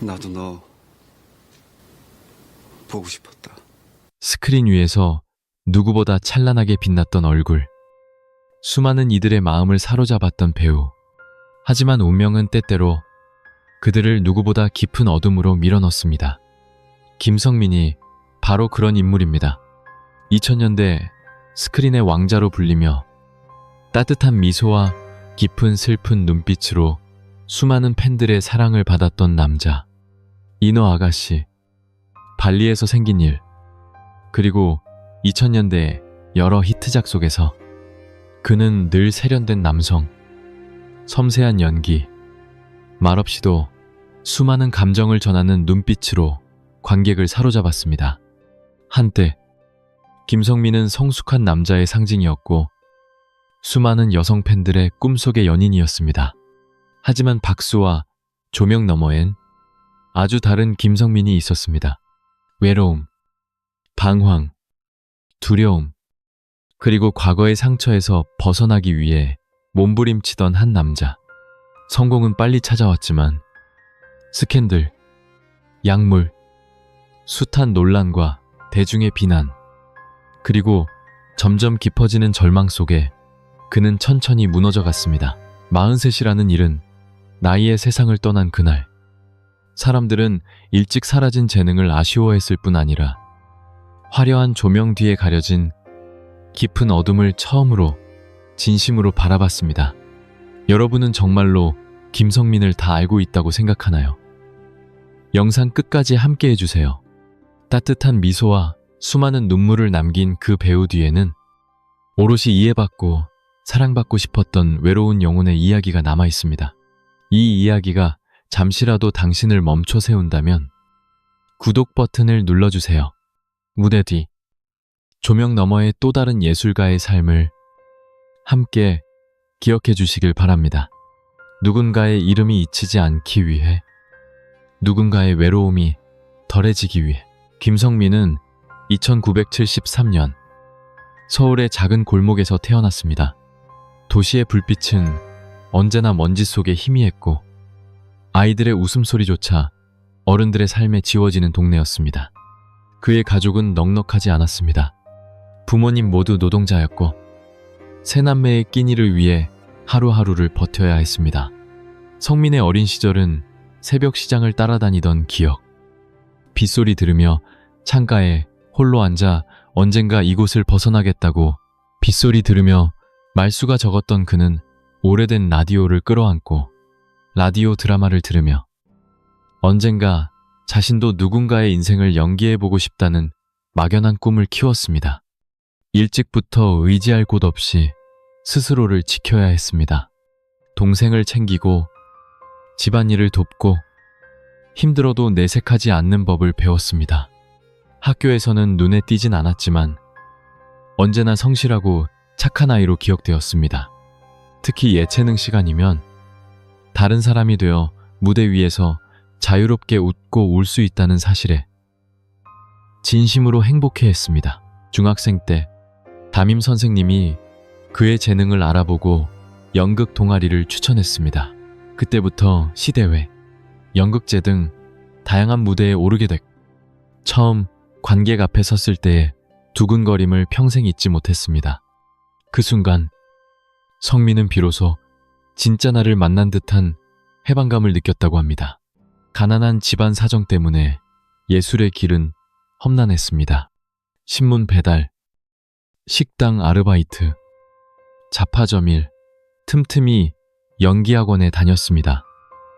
나도 너 보고 싶었다. 스크린 위에서 누구보다 찬란하게 빛났던 얼굴. 수많은 이들의 마음을 사로잡았던 배우. 하지만 운명은 때때로 그들을 누구보다 깊은 어둠으로 밀어넣습니다. 김성민이 바로 그런 인물입니다. 2000년대 스크린의 왕자로 불리며 따뜻한 미소와 깊은 슬픈 눈빛으로 수많은 팬들의 사랑을 받았던 남자. 인어 아가씨, 발리에서 생긴 일, 그리고 2000년대 여러 히트작 속에서 그는 늘 세련된 남성, 섬세한 연기, 말없이도 수많은 감정을 전하는 눈빛으로 관객을 사로잡았습니다. 한때 김성민은 성숙한 남자의 상징이었고 수많은 여성 팬들의 꿈속의 연인이었습니다. 하지만 박수와 조명 너머엔 아주 다른 김성민이 있었습니다. 외로움, 방황, 두려움, 그리고 과거의 상처에서 벗어나기 위해 몸부림치던 한 남자. 성공은 빨리 찾아왔지만 스캔들, 약물, 숱한 논란과 대중의 비난, 그리고 점점 깊어지는 절망 속에 그는 천천히 무너져 갔습니다. 43이라는 일은 나이에 세상을 떠난 그날, 사람들은 일찍 사라진 재능을 아쉬워했을 뿐 아니라 화려한 조명 뒤에 가려진 깊은 어둠을 처음으로 진심으로 바라봤습니다. 여러분은 정말로 김성민을 다 알고 있다고 생각하나요? 영상 끝까지 함께 해주세요. 따뜻한 미소와 수많은 눈물을 남긴 그 배우 뒤에는 오롯이 이해받고 사랑받고 싶었던 외로운 영혼의 이야기가 남아 있습니다. 이 이야기가 잠시라도 당신을 멈춰 세운다면 구독 버튼을 눌러주세요. 무대 뒤, 조명 너머의 또 다른 예술가의 삶을 함께 기억해 주시길 바랍니다. 누군가의 이름이 잊히지 않기 위해, 누군가의 외로움이 덜해지기 위해. 김성민은 1973년 서울의 작은 골목에서 태어났습니다. 도시의 불빛은 언제나 먼지 속에 희미했고 아이들의 웃음소리조차 어른들의 삶에 지워지는 동네였습니다. 그의 가족은 넉넉하지 않았습니다. 부모님 모두 노동자였고 세 남매의 끼니를 위해 하루하루를 버텨야 했습니다. 성민의 어린 시절은 새벽 시장을 따라다니던 기억, 빗소리 들으며 창가에 홀로 앉아 언젠가 이곳을 벗어나겠다고 빗소리 들으며 말수가 적었던 그는 오래된 라디오를 끌어안고 라디오 드라마를 들으며 언젠가 자신도 누군가의 인생을 연기해보고 싶다는 막연한 꿈을 키웠습니다. 일찍부터 의지할 곳 없이 스스로를 지켜야 했습니다. 동생을 챙기고 집안일을 돕고 힘들어도 내색하지 않는 법을 배웠습니다. 학교에서는 눈에 띄진 않았지만 언제나 성실하고 착한 아이로 기억되었습니다. 특히 예체능 시간이면 다른 사람이 되어 무대 위에서 자유롭게 웃고 울 수 있다는 사실에 진심으로 행복해했습니다. 중학생 때 담임 선생님이 그의 재능을 알아보고 연극 동아리를 추천했습니다. 그때부터 시대회, 연극제 등 다양한 무대에 오르게 됐고 처음 관객 앞에 섰을 때의 두근거림을 평생 잊지 못했습니다. 그 순간 성민은 비로소 진짜 나를 만난 듯한 해방감을 느꼈다고 합니다. 가난한 집안 사정 때문에 예술의 길은 험난했습니다. 신문 배달, 식당 아르바이트, 잡화점 일, 틈틈이 연기학원에 다녔습니다.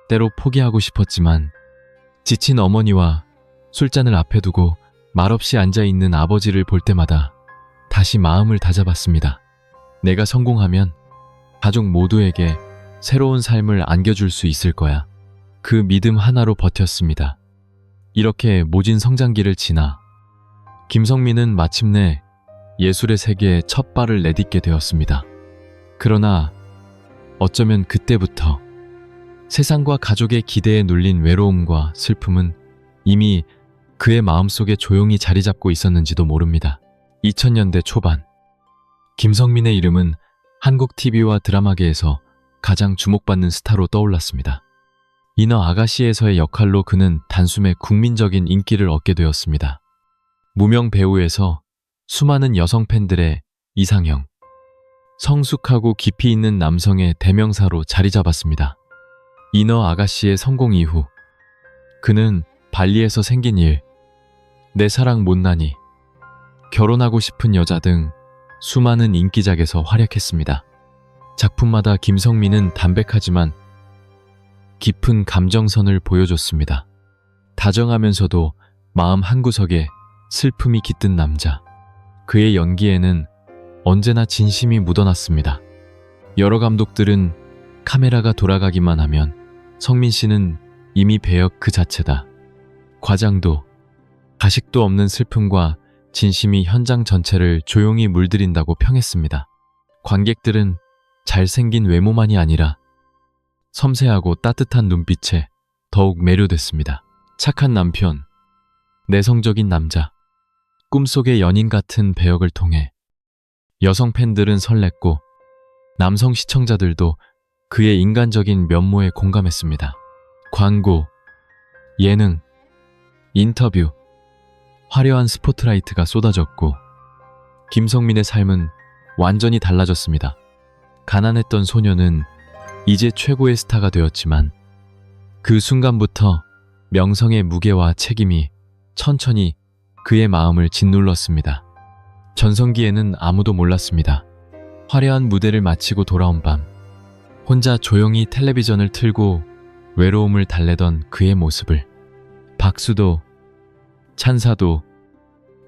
때로 포기하고 싶었지만 지친 어머니와 술잔을 앞에 두고 말없이 앉아있는 아버지를 볼 때마다 다시 마음을 다잡았습니다. 내가 성공하면 가족 모두에게 새로운 삶을 안겨줄 수 있을 거야. 그 믿음 하나로 버텼습니다. 이렇게 모진 성장기를 지나 김성민은 마침내 예술의 세계에 첫 발을 내딛게 되었습니다. 그러나 어쩌면 그때부터 세상과 가족의 기대에 눌린 외로움과 슬픔은 이미 그의 마음속에 조용히 자리 잡고 있었는지도 모릅니다. 2000년대 초반, 김성민의 이름은 한국 TV와 드라마계에서 가장 주목받는 스타로 떠올랐습니다. 이너 아가씨에서의 역할로 그는 단숨에 국민적인 인기를 얻게 되었습니다. 무명 배우에서 수많은 여성 팬들의 이상형, 성숙하고 깊이 있는 남성의 대명사로 자리 잡았습니다. 이너 아가씨의 성공 이후 그는 발리에서 생긴 일, 내 사랑 못나니, 결혼하고 싶은 여자 등 수많은 인기작에서 활약했습니다. 작품마다 김성민은 담백하지만 깊은 감정선을 보여줬습니다. 다정하면서도 마음 한구석에 슬픔이 깃든 남자. 그의 연기에는 언제나 진심이 묻어났습니다. 여러 감독들은 카메라가 돌아가기만 하면 성민 씨는 이미 배역 그 자체다. 과장도, 가식도 없는 슬픔과 진심이 현장 전체를 조용히 물들인다고 평했습니다. 관객들은 잘생긴 외모만이 아니라 섬세하고 따뜻한 눈빛에 더욱 매료됐습니다. 착한 남편, 내성적인 남자, 꿈속의 연인 같은 배역을 통해 여성 팬들은 설렜고 남성 시청자들도 그의 인간적인 면모에 공감했습니다. 광고, 예능, 인터뷰, 화려한 스포트라이트가 쏟아졌고 김성민의 삶은 완전히 달라졌습니다. 가난했던 소녀는 이제 최고의 스타가 되었지만 그 순간부터 명성의 무게와 책임이 천천히 그의 마음을 짓눌렀습니다. 전성기에는 아무도 몰랐습니다. 화려한 무대를 마치고 돌아온 밤, 혼자 조용히 텔레비전을 틀고 외로움을 달래던 그의 모습을 박수도 찬사도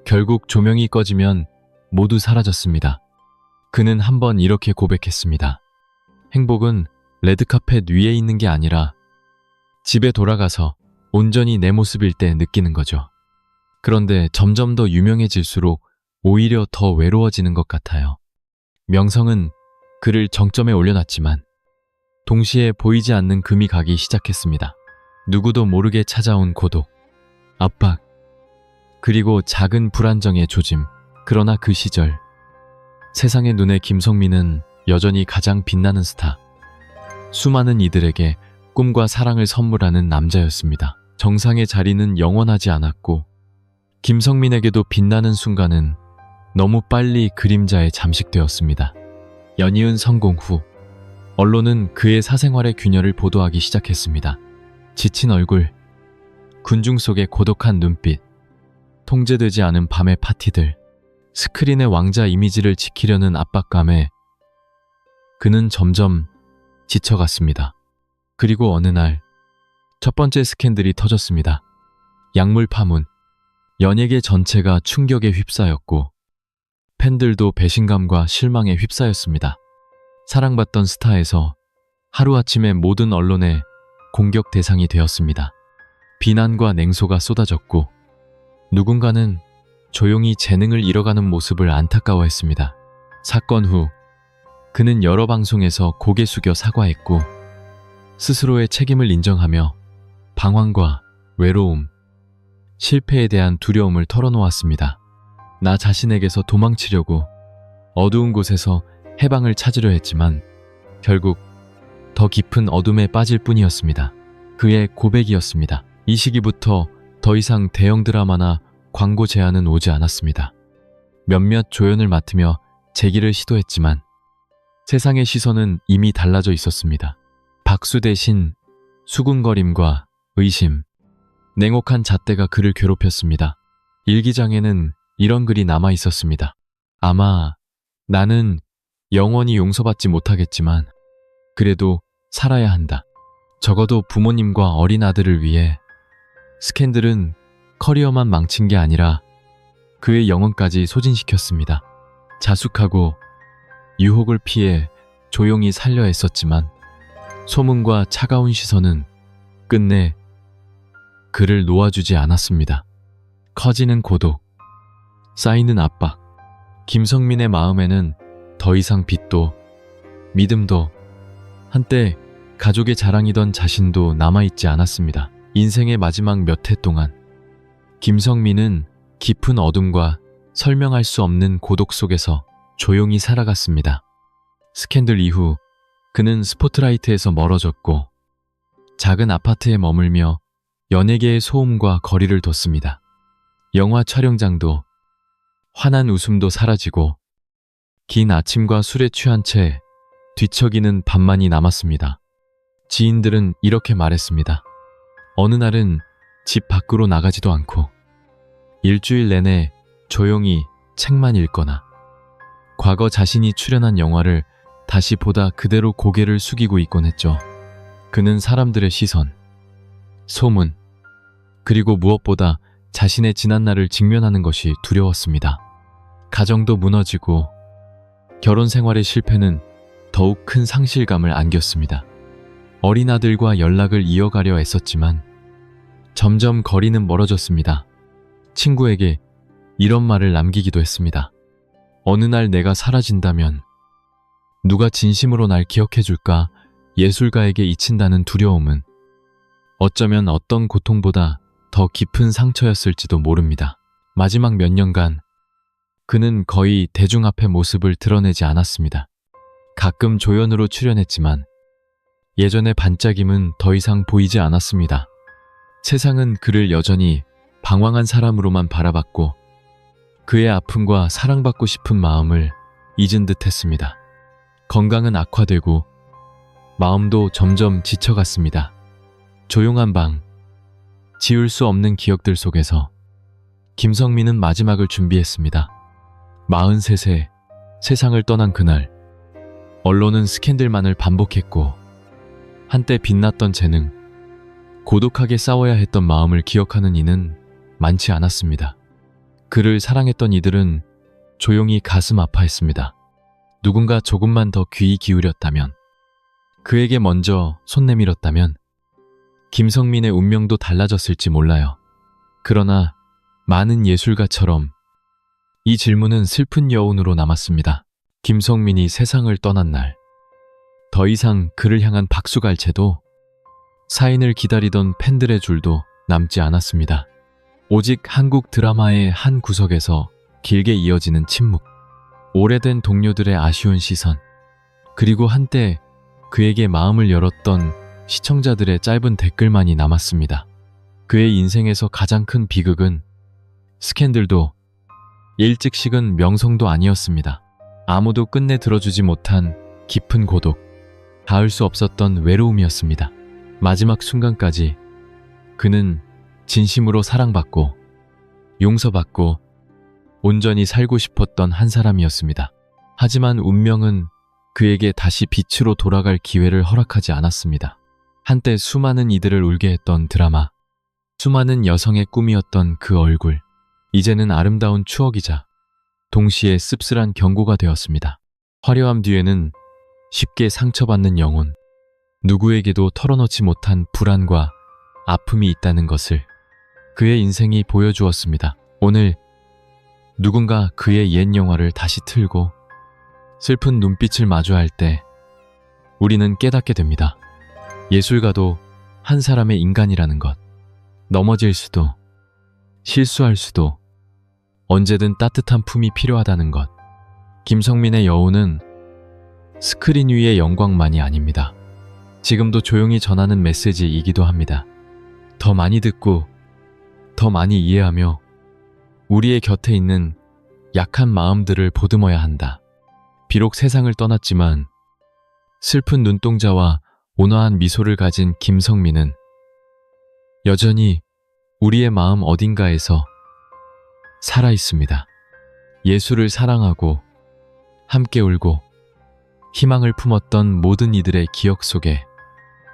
결국 조명이 꺼지면 모두 사라졌습니다. 그는 한번 이렇게 고백했습니다. 행복은 레드카펫 위에 있는 게 아니라 집에 돌아가서 온전히 내 모습일 때 느끼는 거죠. 그런데 점점 더 유명해질수록 오히려 더 외로워지는 것 같아요. 명성은 그를 정점에 올려놨지만 동시에 보이지 않는 금이 가기 시작했습니다. 누구도 모르게 찾아온 고독, 압박, 그리고 작은 불안정의 조짐. 그러나 그 시절 세상의 눈에 김성민은 여전히 가장 빛나는 스타, 수많은 이들에게 꿈과 사랑을 선물하는 남자였습니다. 정상의 자리는 영원하지 않았고 김성민에게도 빛나는 순간은 너무 빨리 그림자에 잠식되었습니다. 연이은 성공 후 언론은 그의 사생활의 균열을 보도하기 시작했습니다. 지친 얼굴, 군중 속의 고독한 눈빛, 통제되지 않은 밤의 파티들, 스크린의 왕자 이미지를 지키려는 압박감에 그는 점점 지쳐갔습니다. 그리고 어느 날 첫 번째 스캔들이 터졌습니다. 약물 파문, 연예계 전체가 충격에 휩싸였고 팬들도 배신감과 실망에 휩싸였습니다. 사랑받던 스타에서 하루아침에 모든 언론의 공격 대상이 되었습니다. 비난과 냉소가 쏟아졌고 누군가는 조용히 재능을 잃어가는 모습을 안타까워했습니다. 사건 후 그는 여러 방송에서 고개 숙여 사과했고 스스로의 책임을 인정하며 방황과 외로움, 실패에 대한 두려움을 털어놓았습니다. 나 자신에게서 도망치려고 어두운 곳에서 해방을 찾으려 했지만 결국 더 깊은 어둠에 빠질 뿐이었습니다. 그의 고백이었습니다. 이 시기부터 더 이상 대형 드라마나 광고 제안은 오지 않았습니다. 몇몇 조연을 맡으며 재기를 시도했지만 세상의 시선은 이미 달라져 있었습니다. 박수 대신 수군거림과 의심, 냉혹한 잣대가 그를 괴롭혔습니다. 일기장에는 이런 글이 남아 있었습니다. 아마 나는 영원히 용서받지 못하겠지만 그래도 살아야 한다. 적어도 부모님과 어린 아들을 위해. 스캔들은 커리어만 망친 게 아니라 그의 영혼까지 소진시켰습니다. 자숙하고 유혹을 피해 조용히 살려 했었지만 소문과 차가운 시선은 끝내 그를 놓아주지 않았습니다. 커지는 고독, 쌓이는 압박. 김성민의 마음에는 더 이상 빛도 믿음도 한때 가족의 자랑이던 자신도 남아있지 않았습니다. 인생의 마지막 몇 해 동안 김성민은 깊은 어둠과 설명할 수 없는 고독 속에서 조용히 살아갔습니다. 스캔들 이후 그는 스포트라이트에서 멀어졌고 작은 아파트에 머물며 연예계의 소음과 거리를 뒀습니다. 영화 촬영장도 환한 웃음도 사라지고 긴 아침과 술에 취한 채 뒤척이는 밤만이 남았습니다. 지인들은 이렇게 말했습니다. 어느 날은 집 밖으로 나가지도 않고 일주일 내내 조용히 책만 읽거나 과거 자신이 출연한 영화를 다시 보다 그대로 고개를 숙이고 있곤 했죠. 그는 사람들의 시선, 소문, 그리고 무엇보다 자신의 지난날을 직면하는 것이 두려웠습니다. 가정도 무너지고 결혼 생활의 실패는 더욱 큰 상실감을 안겼습니다. 어린 아들과 연락을 이어가려 애썼지만 점점 거리는 멀어졌습니다. 친구에게 이런 말을 남기기도 했습니다. 어느 날 내가 사라진다면 누가 진심으로 날 기억해줄까? 예술가에게 잊힌다는 두려움은 어쩌면 어떤 고통보다 더 깊은 상처였을지도 모릅니다. 마지막 몇 년간 그는 거의 대중 앞에 모습을 드러내지 않았습니다. 가끔 조연으로 출연했지만 예전의 반짝임은 더 이상 보이지 않았습니다. 세상은 그를 여전히 방황한 사람으로만 바라봤고 그의 아픔과 사랑받고 싶은 마음을 잊은 듯 했습니다. 건강은 악화되고 마음도 점점 지쳐갔습니다. 조용한 방, 지울 수 없는 기억들 속에서 김성민은 마지막을 준비했습니다. 43세, 세상을 떠난 그날, 언론은 스캔들만을 반복했고 한때 빛났던 재능, 고독하게 싸워야 했던 마음을 기억하는 이는 많지 않았습니다. 그를 사랑했던 이들은 조용히 가슴 아파했습니다. 누군가 조금만 더 귀 기울였다면, 그에게 먼저 손 내밀었다면 김성민의 운명도 달라졌을지 몰라요. 그러나 많은 예술가처럼 이 질문은 슬픈 여운으로 남았습니다. 김성민이 세상을 떠난 날, 더 이상 그를 향한 박수갈채도 사인을 기다리던 팬들의 줄도 남지 않았습니다. 오직 한국 드라마의 한 구석에서 길게 이어지는 침묵, 오래된 동료들의 아쉬운 시선, 그리고 한때 그에게 마음을 열었던 시청자들의 짧은 댓글만이 남았습니다. 그의 인생에서 가장 큰 비극은 스캔들도 일찍 식은 명성도 아니었습니다. 아무도 끝내 들어주지 못한 깊은 고독, 닿을 수 없었던 외로움이었습니다. 마지막 순간까지 그는 진심으로 사랑받고 용서받고 온전히 살고 싶었던 한 사람이었습니다. 하지만 운명은 그에게 다시 빛으로 돌아갈 기회를 허락하지 않았습니다. 한때 수많은 이들을 울게 했던 드라마, 수많은 여성의 꿈이었던 그 얼굴, 이제는 아름다운 추억이자 동시에 씁쓸한 경고가 되었습니다. 화려함 뒤에는 쉽게 상처받는 영혼, 누구에게도 털어놓지 못한 불안과 아픔이 있다는 것을 그의 인생이 보여주었습니다. 오늘 누군가 그의 옛 영화를 다시 틀고 슬픈 눈빛을 마주할 때 우리는 깨닫게 됩니다. 예술가도 한 사람의 인간이라는 것, 넘어질 수도, 실수할 수도, 언제든 따뜻한 품이 필요하다는 것. 김성민의 여운은 스크린 위의 영광만이 아닙니다. 지금도 조용히 전하는 메시지이기도 합니다. 더 많이 듣고 더 많이 이해하며 우리의 곁에 있는 약한 마음들을 보듬어야 한다. 비록 세상을 떠났지만 슬픈 눈동자와 온화한 미소를 가진 김성민은 여전히 우리의 마음 어딘가에서 살아있습니다. 예술을 사랑하고 함께 울고 희망을 품었던 모든 이들의 기억 속에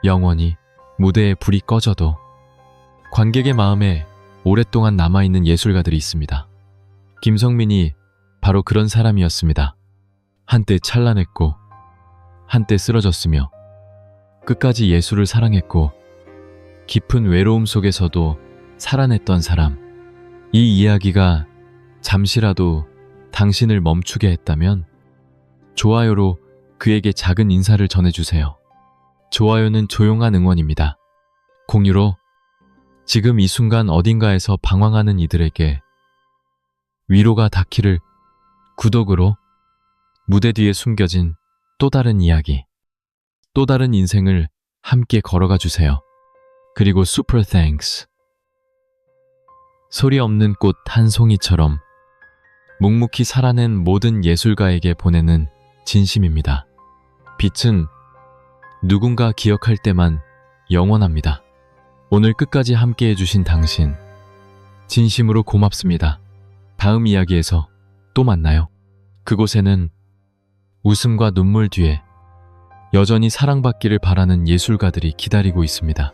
영원히 무대의 불이 꺼져도 관객의 마음에 오랫동안 남아있는 예술가들이 있습니다. 김성민이 바로 그런 사람이었습니다. 한때 찬란했고 한때 쓰러졌으며 끝까지 예술을 사랑했고 깊은 외로움 속에서도 살아냈던 사람. 이 이야기가 잠시라도 당신을 멈추게 했다면 좋아요로 그에게 작은 인사를 전해주세요. 좋아요는 조용한 응원입니다. 공유로 지금 이 순간 어딘가에서 방황하는 이들에게 위로가 닿기를. 구독으로 무대 뒤에 숨겨진 또 다른 이야기, 또 다른 인생을 함께 걸어가 주세요. 그리고 super thanks. 소리 없는 꽃 한 송이처럼 묵묵히 살아낸 모든 예술가에게 보내는 진심입니다. 빛은 누군가 기억할 때만 영원합니다. 오늘 끝까지 함께 해주신 당신, 진심으로 고맙습니다. 다음 이야기에서 또 만나요. 그곳에는 웃음과 눈물 뒤에 여전히 사랑받기를 바라는 예술가들이 기다리고 있습니다.